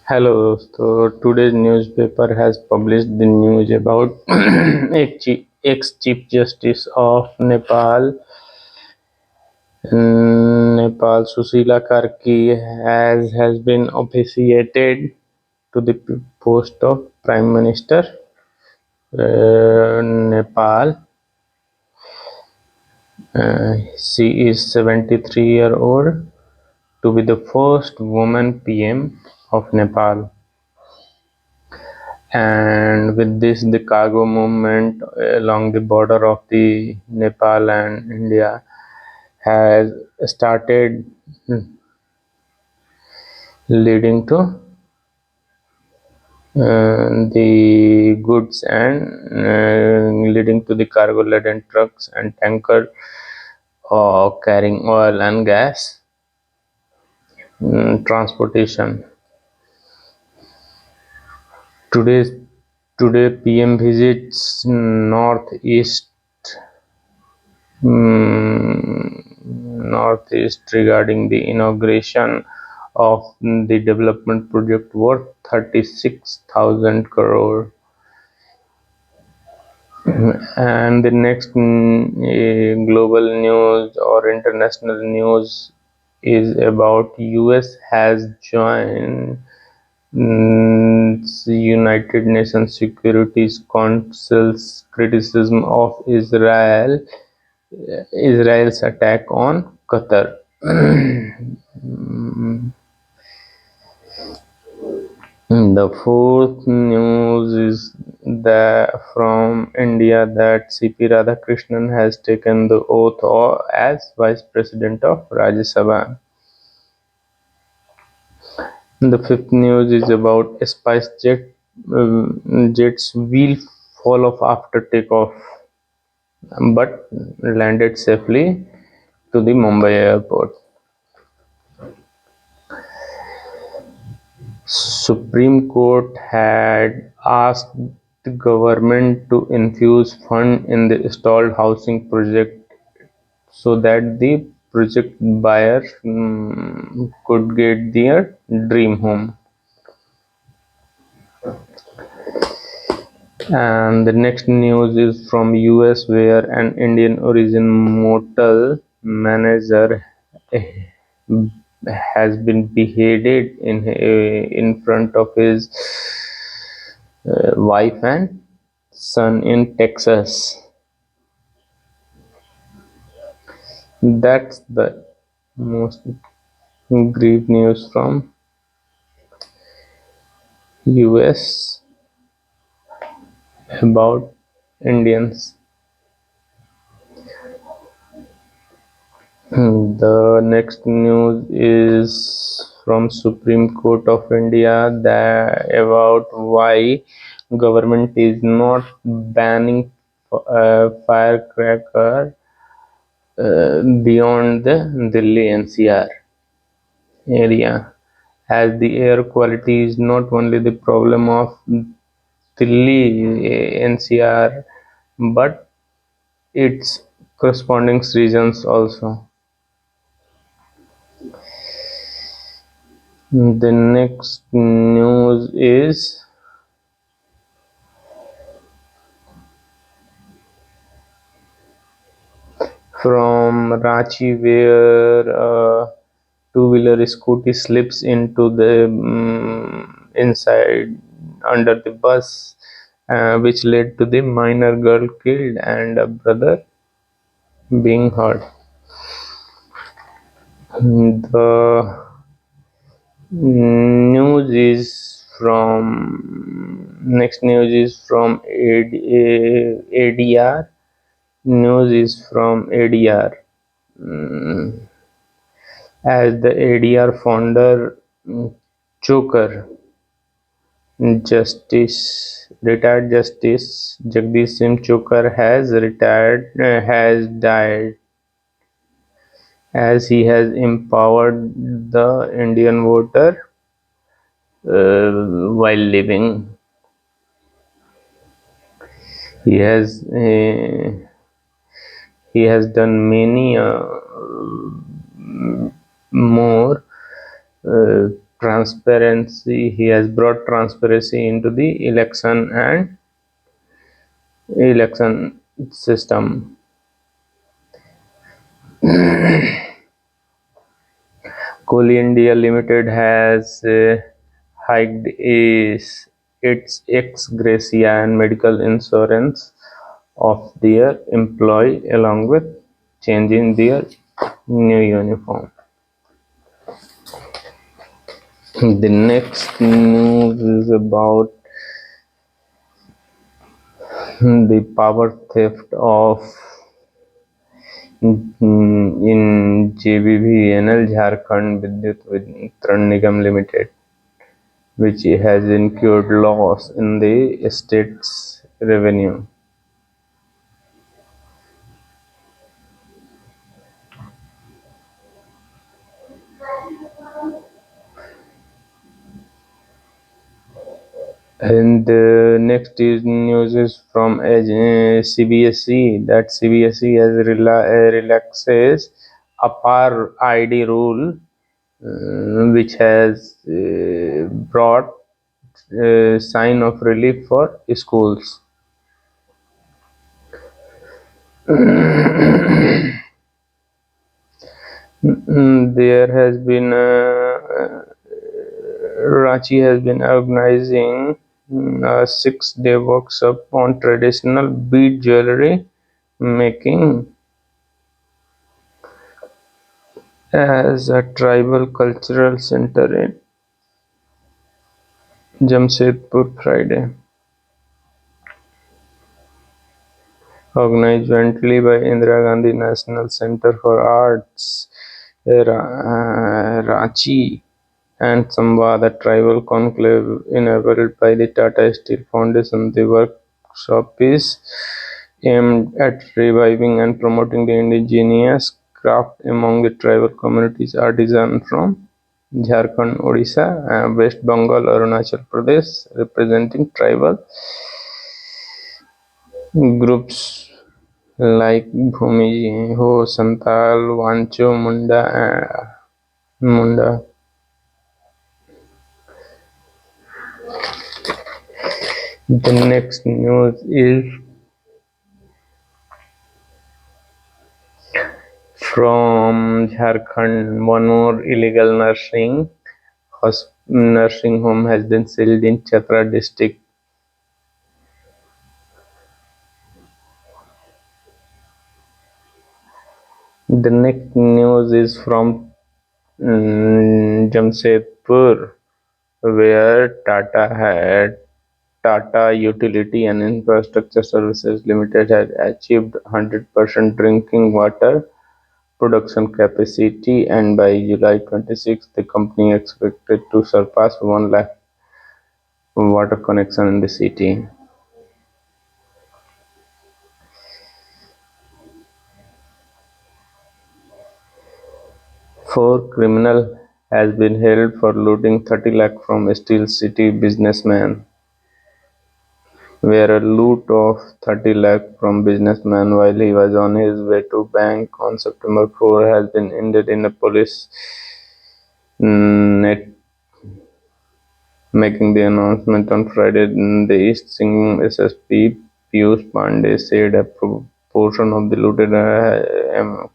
Hello, so today's newspaper has published the news about ex-Chief Justice of Nepal, Susila Karki, has been officiated to the post of Prime Minister Nepal. She is 73-year-old to be the first woman PM of Nepal. And with this, the cargo movement along the border of the Nepal and India has started, leading to the goods and leading to the cargo laden trucks and tanker carrying oil and gas transportation. Today, today PM visits northeast Northeast regarding the inauguration of the development project worth 36,000 crore. And the next global news or international news is about US has joined the United Nations Security Council's criticism of Israel's attack on Qatar. The fourth news is from India that CP Radhakrishnan has taken the oath as Vice President of Rajya Sabha. The fifth news is about a jet's wheel fall off after takeoff, but landed safely to the Mumbai airport. Supreme Court had asked the government to infuse fund in the stalled housing project so that the project buyer could get their dream home. And the next news is from US, where an Indian origin motel manager has been beheaded in front of his wife and son in Texas. That's the most grave news from US about Indians. The next news is from Supreme Court of India that about why government is not banning firecracker beyond the Delhi NCR area, as the air quality is not only the problem of Delhi NCR but its corresponding regions also. The next news is from Ranchi, where a two-wheeler scooty slips into the inside under the bus, which led to the minor girl killed and a brother being hurt. The news is from next news is from ADR. News is from ADR. As the ADR founder, Choker retired Justice Jagdish Singh Choker has died, as he has empowered the Indian voter while living. He has uh, he has done many more uh, transparency. He has brought transparency into the election system. Coal India Limited has hiked its ex gratia and medical insurance of their employee along with changing their new uniform. The next news is about the power theft of in JBVNL Jharkhand Vidyut Vitran Nigam Limited, which has incurred loss in the state's revenue. And the next news is from CBSE that CBSE has relaxes upper ID rule, which has brought sign of relief for schools. There has been Ranchi has been organizing a 6-day workshop on traditional bead jewelry making as a tribal cultural center in Jamshedpur Friday. Organized jointly by Indira Gandhi National Center for Arts, Ranchi, and Samvad, a tribal conclave enabled by the Tata Steel Foundation. The workshop is aimed at reviving and promoting the indigenous craft among the tribal communities. Artisans from Jharkhand, Odisha, West Bengal, Arunachal Pradesh, representing tribal groups like Bhumiji, Ho, Santal, Wancho, Munda. The next news is from Jharkhand. One more illegal nursing home has been sealed in Chatra district. The next news is from Jamshedpur, where Tata Utility and Infrastructure Services Limited has achieved 100% drinking water production capacity, and by July 26, the company expected to surpass 1 lakh water connection in the city. 4 criminal has been held for looting 30 lakh from Steel City businessman, where a loot of 30 lakh from businessman while he was on his way to bank on September 4 has been ended in a police net. Making the announcement on Friday, the East Singh SSP Piyush Pandey said a portion of the looted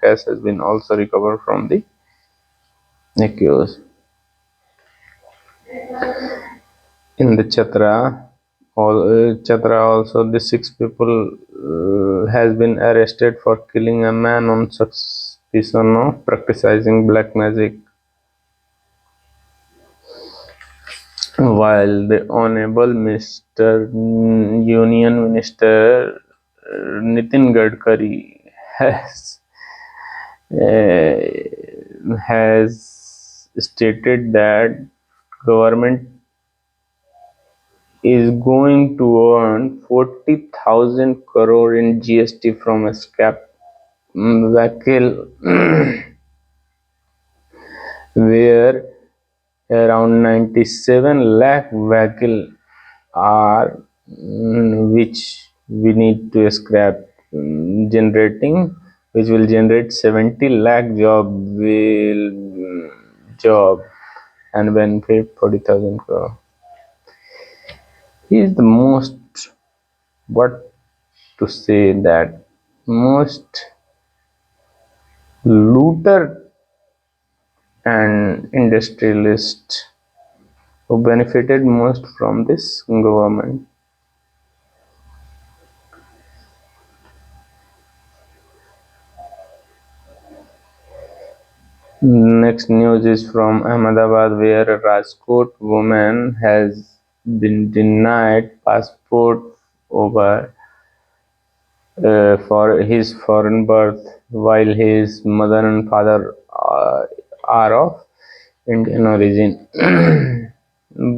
cash has been also recovered from the accused. In the Chatra also, the 6 people has been arrested for killing a man on suspicion of practicing black magic. While the Honorable Mr. Union Minister Nitin Gadkari has stated that government is going to earn 40,000 crore in GST from a scrap vehicle, where around 97 lakh vehicles are which we need to scrap, generating which will generate 70 lakh job and benefit 40,000 crore. He is the most, what to say, that most looter and industrialist who benefited most from this government. Next news is from Ahmedabad, where a Rajkot woman has been denied passport over for his foreign birth, while his mother and father are of Indian origin.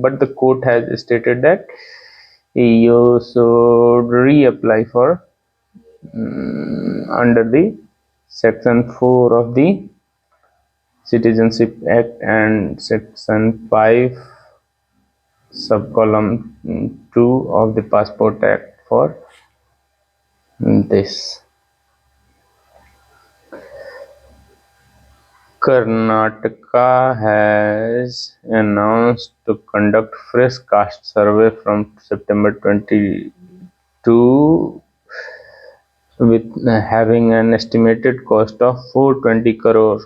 But the court has stated that you should reapply for under the Section 4 of the Citizenship Act and Section 5 subcolumn 2 of the Passport Act for this. Karnataka has announced to conduct fresh caste survey from September 22 with having an estimated cost of 420 crore.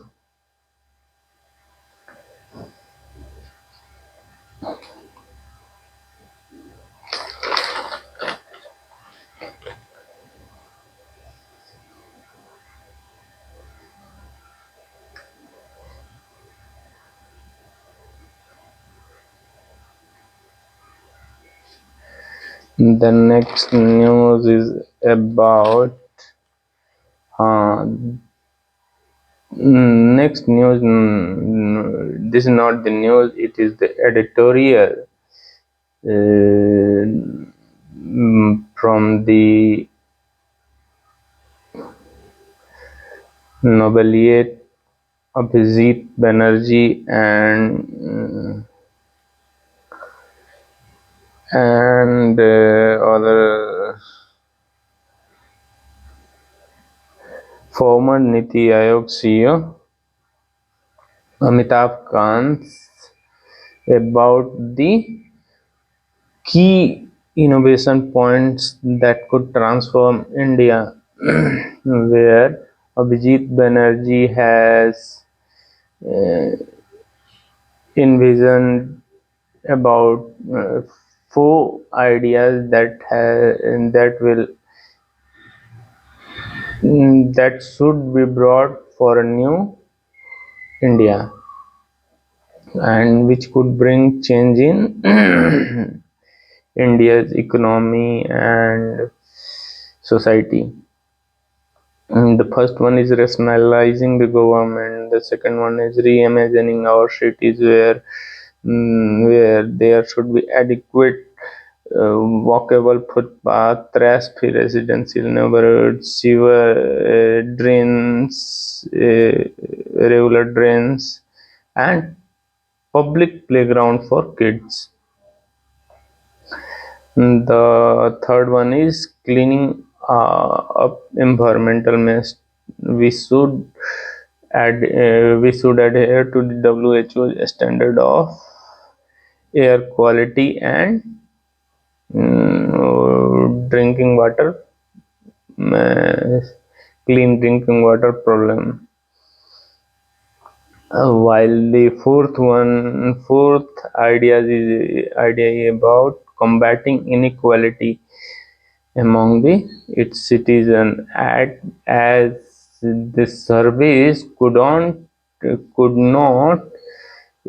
The next news is about uh, next news. This is not the news, it is the editorial from the Nobeliet Abhijit Banerjee and other former Niti Aayog CEO Amitabh Kant about the key innovation points that could transform India, where Abhijit Banerjee has envisioned about four ideas that should be brought for a new India and which could bring change in India's economy and society. The first one is rationalizing the government. The second one is reimagining our cities where there should be adequate walkable footpath, trash-free residential neighborhoods, sewer drains, regular drains, and public playground for kids. The third one is cleaning up environmental mess. We should we should adhere to the WHO standard of air quality and drinking water, uh, clean drinking water problem. While the fourth idea is about combating inequality among its citizens, as the service could not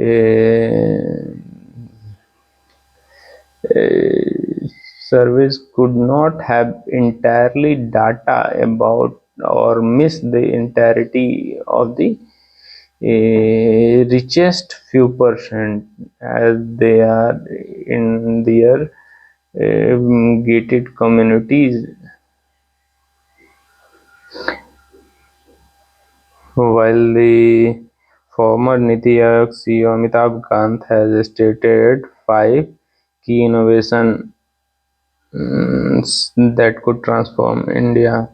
uh, service could not have entirely data about or miss the entirety of the richest few percent, as they are in their gated communities. While the former Niti Aayog CEO Amitabh Kant has stated five key innovations that could transform India.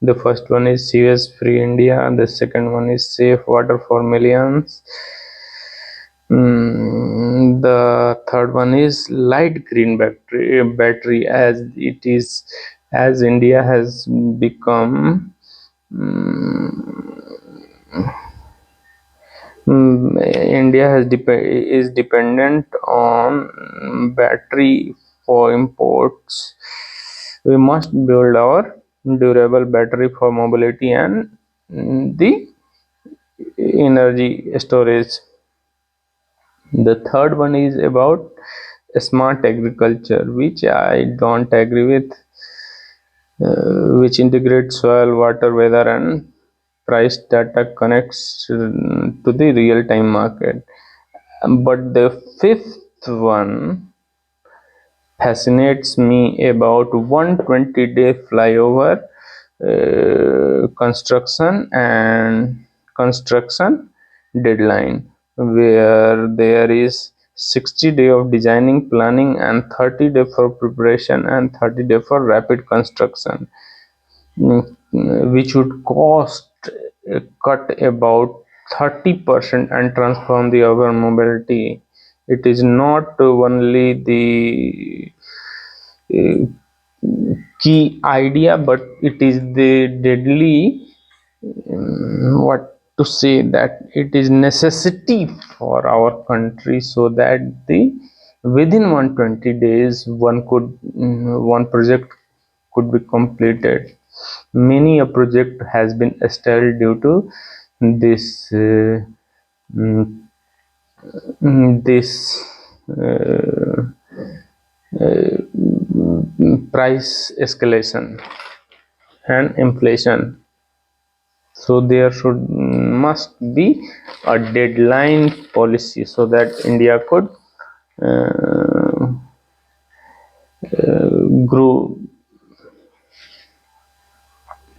The first one is sewage free India, the second one is safe water for millions, The third one is light green battery, as it is, as India has become mm, India is dependent on battery for imports. We must build our durable battery for mobility and the energy storage. The third one is about smart agriculture, which I don't agree with, which integrates soil, water, weather, and price data connects to the real time market. But the fifth one fascinates me about 120-day flyover construction deadline, where there is 60 days of designing, planning, and 30 days for preparation and 30 days for rapid construction, which would cost cut about 30% and transform the urban mobility. It is not only the uh, key idea, but it is the deadly, what to say, that it is necessity for our country, so that the within 120 days one project could be completed. Many a project has been stalled due to this mm, this uh, price escalation and inflation. So there should must be a deadline policy so that India could uh, grow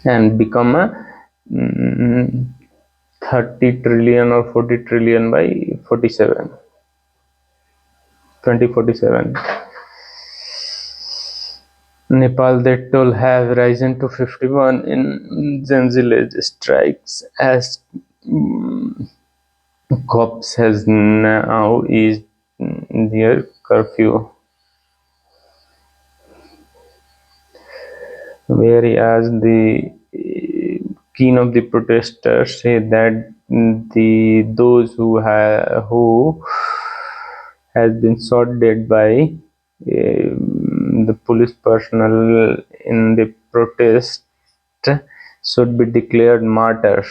and become a mm, 30 trillion or 40 trillion by 2047. Nepal, that toll have risen to 51 in Zanzibar strikes as COPS has now eased their curfew, whereas the keen of the protesters say that the those who has been shot dead by the police personnel in the protest should be declared martyrs.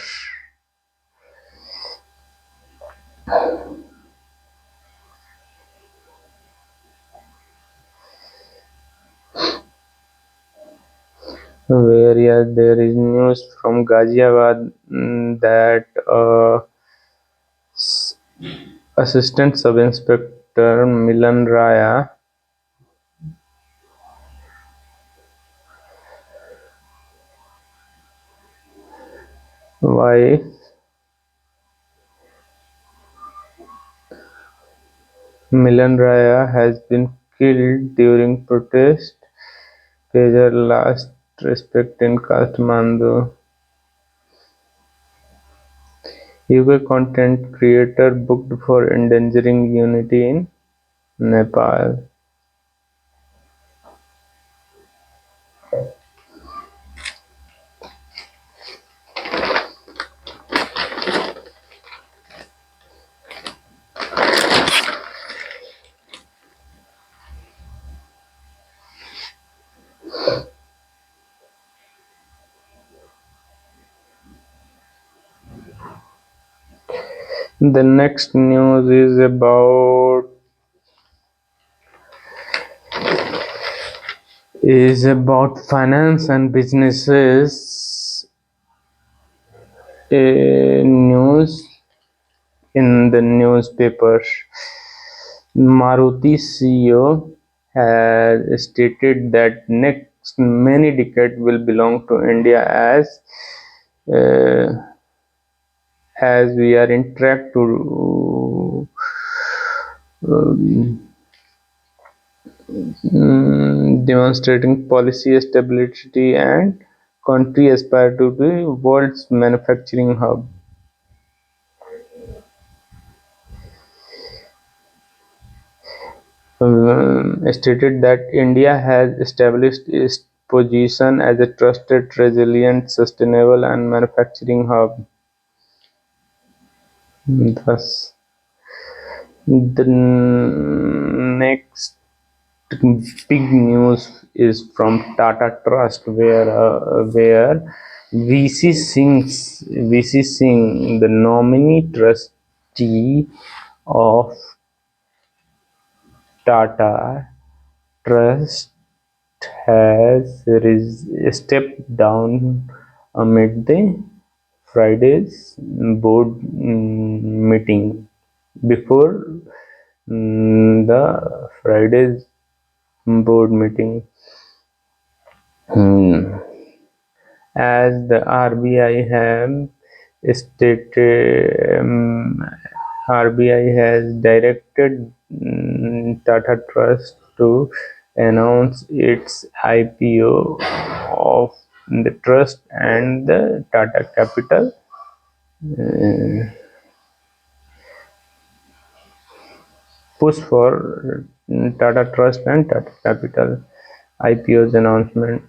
Whereas there is news from Ghaziabad that Assistant Sub Inspector Milan Raya, why Milan Raya has been killed during protest, pays her last respect in Kathmandu. UK content creator booked for endangering unity in Nepal. The next news is about finance and businesses. News in the newspapers. Maruti CEO has stated that next many decade will belong to India uh, as we are in track to um, demonstrating policy stability and country aspire to be world's manufacturing hub. stated that India has established its position as a trusted, resilient, sustainable and manufacturing hub. Thus, the next big news is from Tata Trust, where VC Singh, the nominee trustee of Tata Trust, has stepped down amid the Friday's board meeting. Before the Friday's board meeting, mm, as the RBI have stated, RBI has directed Tata Trust to announce its IPO of the trust and the Tata Capital push for Tata Trust and Tata Capital IPO's announcement.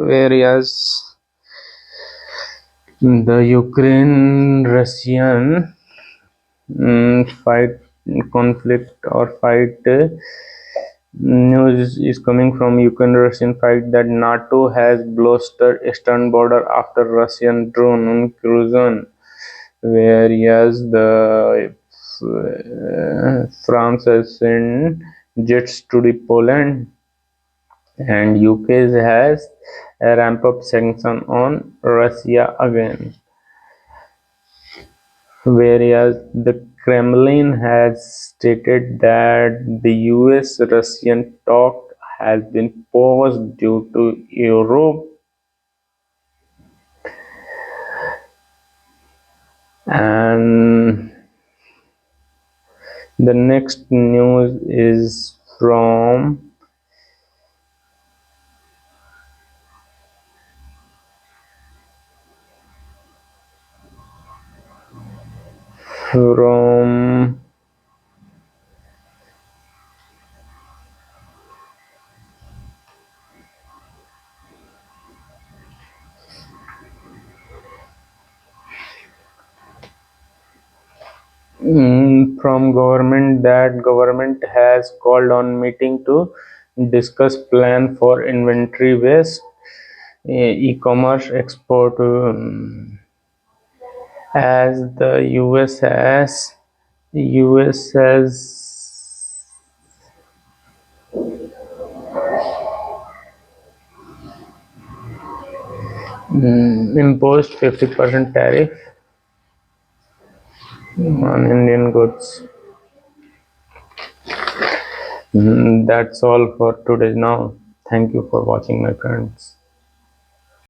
Whereas the Ukraine-Russian fight conflict or fight news is coming from Ukraine-Russian fight that NATO has blocked eastern border after Russian drone incursion, whereas the France has sent jets to the Poland and UK has a ramp up sanction on Russia again, whereas the Kremlin has stated that the US-Russian talk has been paused due to Europe and the next news is from from government that government has called on meeting to discuss plan for inventory waste e-commerce export as the US has imposed 50% tariff on Indian goods. That's all for today now. Thank you for watching, my friends.